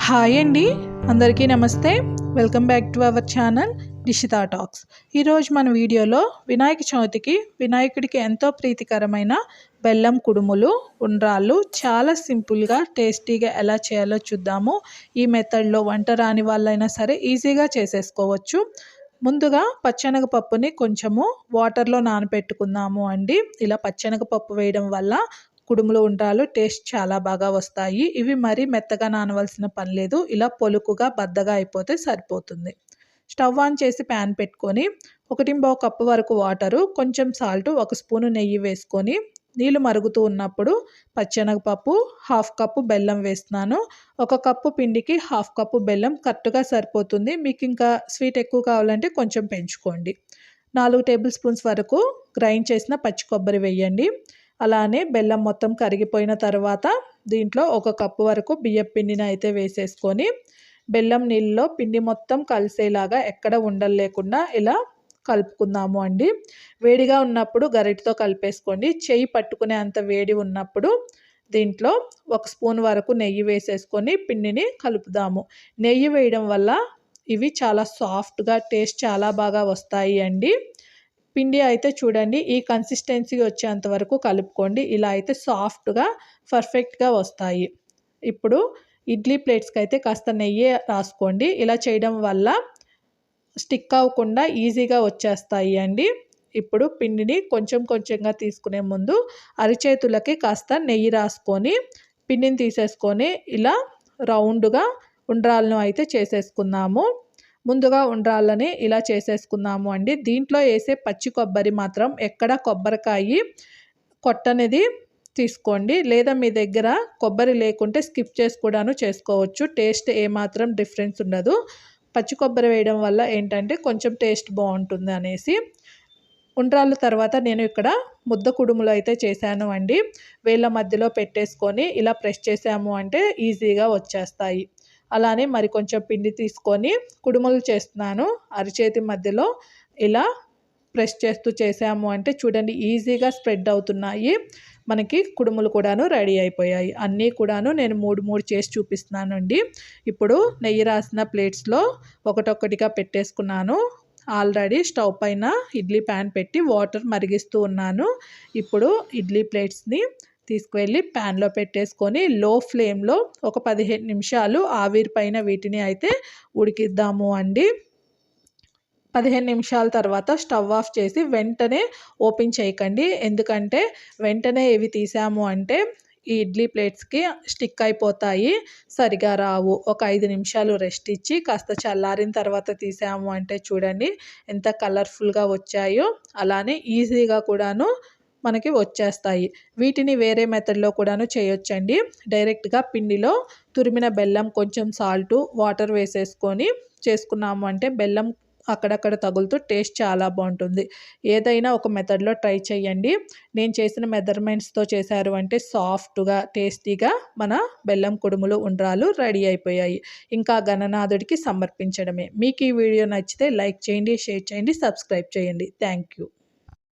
Hi అండి, అందరికీ నమస్తే. Welcome back to our channel Dishita talks. ఈరోజు మన వీడియోలో వినాయక చవితికి వినాయకుడికి ఎంతో ప్రీతికరమైన బెల్లం కుడుములు, ఉండ్రాళ్ళు చాలా సింపుల్గా టేస్టీగా ఎలా చేయాలో చూద్దాము. ఈ మెథడ్లో వంట రాని వాళ్ళైనా సరే ఈజీగా చేసేసుకోవచ్చు. ముందుగా పచ్చెనగపప్పుని కొంచెము వాటర్లో నానబెట్టుకుందాము అండి. ఇలా పచ్చెనగపప్పు వేయడం వల్ల కుడుములు ఉండ్రాలు టేస్ట్ చాలా బాగా వస్తాయి. ఇవి మరీ మెత్తగా నానవలసిన పని లేదు. ఇలా పొలుకుగా బద్దగా అయిపోతే సరిపోతుంది. స్టవ్ ఆన్ చేసి ప్యాన్ పెట్టుకొని 1.5 కప్పు వరకు వాటరు, కొంచెం సాల్ట్, 1 స్పూను నెయ్యి వేసుకొని నీళ్ళు మరుగుతూ ఉన్నప్పుడు పచ్చెనగపప్పు, 1/2 కప్పు బెల్లం వేస్తున్నాను. 1 కప్పు పిండికి 1/2 కప్పు బెల్లం కరెక్ట్గా సరిపోతుంది. మీకు ఇంకా స్వీట్ ఎక్కువ కావాలంటే కొంచెం పెంచుకోండి. 4 టేబుల్ స్పూన్స్ వరకు గ్రైండ్ చేసిన పచ్చి కొబ్బరి వేయండి. అలానే బెల్లం మొత్తం కరిగిపోయిన తర్వాత దీంట్లో 1 కప్పు వరకు బియ్యం పిండిని అయితే వేసేసుకొని బెల్లం నీళ్ళలో పిండి మొత్తం కలిసేలాగా ఎక్కడ ఉండలు లేకుండా ఇలా కలుపుకుందాము అండి. వేడిగా ఉన్నప్పుడు గరిటతో కలిపేసుకోండి. చెయ్యి పట్టుకునే అంత వేడి ఉన్నప్పుడు దీంట్లో 1 స్పూన్ వరకు నెయ్యి వేసేసుకొని పిండిని కలుపుదాము. నెయ్యి వేయడం వల్ల ఇవి చాలా సాఫ్ట్గా టేస్ట్ చాలా బాగా వస్తాయి అండి. పిండి అయితే చూడండి, ఈ కన్సిస్టెన్సీ వచ్చేంత వరకు కలుపుకోండి. ఇలా అయితే సాఫ్ట్గా పర్ఫెక్ట్గా వస్తాయి. ఇప్పుడు ఇడ్లీ ప్లేట్స్కి అయితే కాస్త నెయ్యి రాసుకోండి. ఇలా చేయడం వల్ల స్టిక్ అవ్వకుండా ఈజీగా వచ్చేస్తాయి అండి. ఇప్పుడు పిండిని కొంచెం కొంచెంగా తీసుకునే ముందు అరిచేతులకి కాస్త నెయ్యి రాసుకొని పిండిని తీసేసుకొని ఇలా రౌండ్గా ఉండ్రాలను అయితే చేసేసుకుందాము. ముందుగా ఉండ్రాళ్ళని ఇలా చేసేసుకుందాము అండి. దీంట్లో వేసే పచ్చి కొబ్బరి మాత్రం ఎక్కడ కొబ్బరికాయ కొట్టనేది తీసుకోండి. లేదా మీ దగ్గర కొబ్బరి లేకుంటే స్కిప్ చేసి కూడాను చేసుకోవచ్చు. టేస్ట్ ఏమాత్రం డిఫరెన్స్ ఉండదు. పచ్చి కొబ్బరి వేయడం వల్ల ఏంటంటే కొంచెం టేస్ట్ బాగుంటుంది అనేసి. ఉండ్రాళ్ళ తర్వాత నేను ఇక్కడ ముద్ద కుడుములు అయితే చేశాను అండి. వేళ్ళ మధ్యలో పెట్టేసుకొని ఇలా ప్రెస్ చేసాము అంటే ఈజీగా వచ్చేస్తాయి. అలానే మరి కొంచెం పిండి తీసుకొని కుడుములు చేస్తున్నాను. అరిచేతి మధ్యలో ఇలా ప్రెస్ చేస్తూ చేసాము అంటే చూడండి ఈజీగా స్ప్రెడ్ అవుతున్నాయి. మనకి కుడుములు కూడాను రెడీ అయిపోయాయి. అన్నీ కూడాను నేను 3 చేసి చూపిస్తున్నాను అండి. ఇప్పుడు నెయ్యి రాసిన ప్లేట్స్లో ఒకటొక్కటిగా పెట్టేసుకున్నాను. ఆల్రెడీ స్టవ్ పైన ఇడ్లీ ప్యాన్ పెట్టి వాటర్ మరిగిస్తూ ఉన్నాను. ఇప్పుడు ఇడ్లీ ప్లేట్స్ని తీసుకువెళ్ళి ప్యాన్లో పెట్టేసుకొని లో ఫ్లేమ్లో ఒక 15 నిమిషాలు ఆవిరి పైన వీటిని అయితే ఉడికిద్దాము అండి. 15 నిమిషాల తర్వాత స్టవ్ ఆఫ్ చేసి వెంటనే ఓపెన్ చేయకండి. ఎందుకంటే వెంటనే ఇవి తీసాము అంటే ఈ ఇడ్లీ ప్లేట్స్కి స్టిక్ అయిపోతాయి, సరిగా రావు. ఒక 5 నిమిషాలు రెస్ట్ ఇచ్చి కాస్త చల్లారిన తర్వాత తీసాము అంటే చూడండి ఎంత కలర్ఫుల్గా వచ్చాయో. అలానే ఈజీగా కూడాను మనకి వచ్చేస్తాయి. వీటిని వేరే మెథడ్లో కూడాను చేయొచ్చండి. డైరెక్ట్గా పిండిలో తురిమిన బెల్లం, కొంచెం సాల్టు, వాటర్ వేసేసుకొని చేసుకున్నాము అంటే బెల్లం అక్కడక్కడ తగులుతూ టేస్ట్ చాలా బాగుంటుంది. ఏదైనా ఒక మెథడ్లో ట్రై చేయండి. నేను చేసిన మెజర్మెంట్స్తో చేశారు అంటే సాఫ్ట్గా టేస్టీగా మన బెల్లం కుడుములు ఉండ్రాలు రెడీ అయిపోయాయి. ఇంకా గణనాథుడికి సమర్పించడమే. మీకు ఈ వీడియో నచ్చితే లైక్ చేయండి, షేర్ చేయండి, సబ్స్క్రైబ్ చేయండి. Thank you.